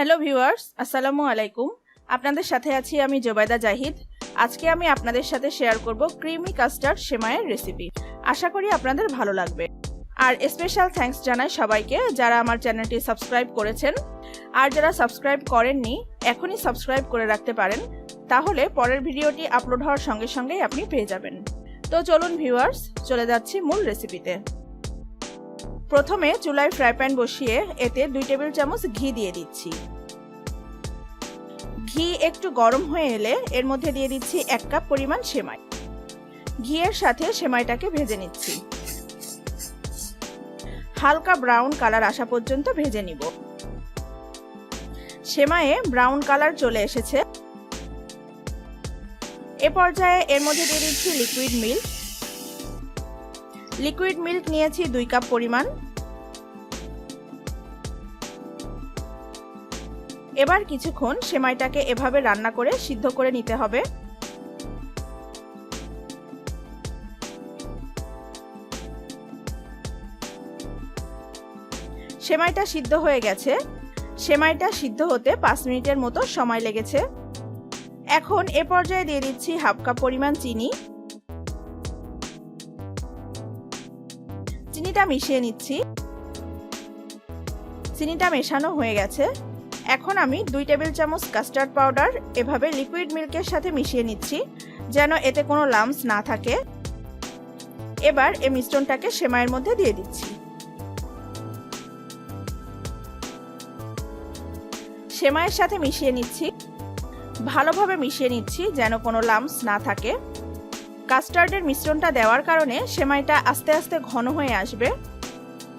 Hello viewers, আসসালামু আলাইকুম। আপনাদের সাথে আছি আমি জোবাইদা জাহিদ। আজকে আমি আপনাদের সাথে শেয়ার করব ক্রিমি কাস্টার্ড সেমাইয়ের রেসিপি। আশা করি আপনাদের ভালো লাগবে। আর স্পেশাল থ্যাঙ্কস জানাই সবাইকে যারা আমার চ্যানেলটি সাবস্ক্রাইব করেছেন। আর যারা সাবস্ক্রাইব করেননি এখনই সাবস্ক্রাইব করে রাখতে পারেন, তাহলে পরের ভিডিওটি আপলোড হওয়ার সঙ্গে সঙ্গেই আপনি পেয়ে যাবেন। তো চলুন ভিউয়ার্স, চলে যাচ্ছি মূল রেসিপিতে। প্রথমে চুলায় ফ্রাই প্যান বসিয়ে এতে 2 টেবিল চামচ ঘি দিয়ে দিচ্ছি। ঘি একটু গরম হয়ে এলে এর মধ্যে দিয়ে দিচ্ছি 1 কাপ পরিমাণ সেমাই। ঘিয়ের সাথে সেমাইটাকে ভেজে নিচ্ছি। হালকা ব্রাউন কালার আসা পর্যন্ত ভেজে নিব। সেমাইয়ে ব্রাউন কালার চলে এসেছে। এ পর্যায়ে এর মধ্যে দিয়ে দিচ্ছি লিকুইড মিল্ক। লিকুইড মিল্ক নিয়েছি 2 কাপ পরিমাণ। এবার কিছুক্ষণ সেমাইটাকে এভাবে রান্না করে সিদ্ধ করে নিতে হবে। সেমাইটা সিদ্ধ হয়ে গেছে। সেমাইটা সিদ্ধ হতে 5 মিনিটের মতো সময় লেগেছে। এখন এ পর্যায়ে দিয়ে দিচ্ছি 1/2 কাপ পরিমাণ চিনি। চিনিটা মিশিয়ে নিচ্ছি। চিনিটা মেশানো হয়ে গেছে। এখন আমি 2 টেবিল চামচ কাস্টার্ড পাউডার এভাবে লিকুইড মিল্কের সাথে মিশিয়ে নিচ্ছি, যেন এতে কোনো লাম্পস না থাকে। এবার এই মিশ্রণটাকে সেমাইয়ের মধ্যে দিয়ে দিচ্ছি। সেমাইয়ের সাথে মিশিয়ে নিচ্ছি। ভালোভাবে মিশিয়ে নিচ্ছি যেন কোনো লাম্পস না থাকে। কাস্টার্ডের মিশ্রণটা দেওয়ার কারণে সেমাইটা আস্তে আস্তে ঘন হয়ে আসবে।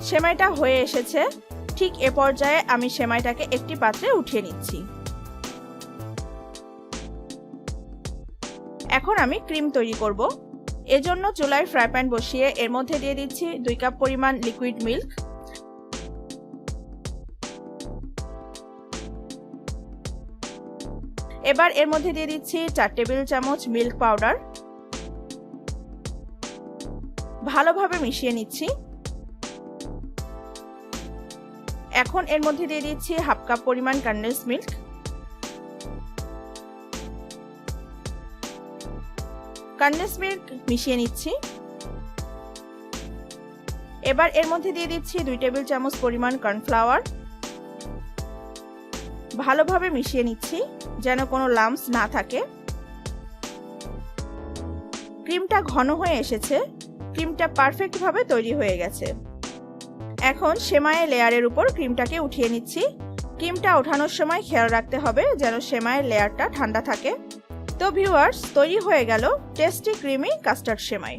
সেমাইটা হয়ে এসেছে। ঠিক এ পর্যায়ে আমি সেমাইটাকে একটি পাত্রে উঠিয়ে নিচ্ছি। এখন আমি ক্রিম তৈরি করব। এজন্য চুলায় ফ্রাই প্যান বসিয়ে এর মধ্যে দিয়ে দিচ্ছি 2 কাপ পরিমাণ লিকুইড মিল্ক। এবার এর মধ্যে দিয়ে দিচ্ছি 4 টেবিল চামচ মিল্ক পাউডার। ভালোভাবে মিশিয়ে নিচ্ছি। এখন এর মধ্যে দিয়ে দিচ্ছি 1/2 কাপ পরিমাণ কনডেন্সড মিল্ক। কনডেন্সড মিল্ক মিশিয়ে নিচ্ছি। এবার এর মধ্যে দিয়ে দিচ্ছি 2 টেবিল চামচ পরিমাণ কর্নফ্লাওয়ার। ভালোভাবে মিশিয়ে নিচ্ছি যেন কোনো লাম্পস না থাকে। ক্রিমটা ঘন হয়ে এসেছে। ক্রিমটা পারফেক্টভাবে তৈরি হয়ে গেছে। এখন সেমাইয়ের লেয়ারের উপর ক্রিমটাকে উঠিয়ে নিচ্ছি। ক্রিমটা ওঠানোর সময় খেয়াল রাখতে হবে যেন সেমাইয়ের লেয়ারটা ঠান্ডা থাকে। তো ভিউয়ার্স, তৈরি হয়ে গেল টেস্টি ক্রিমি কাস্টার্ড সেমাই।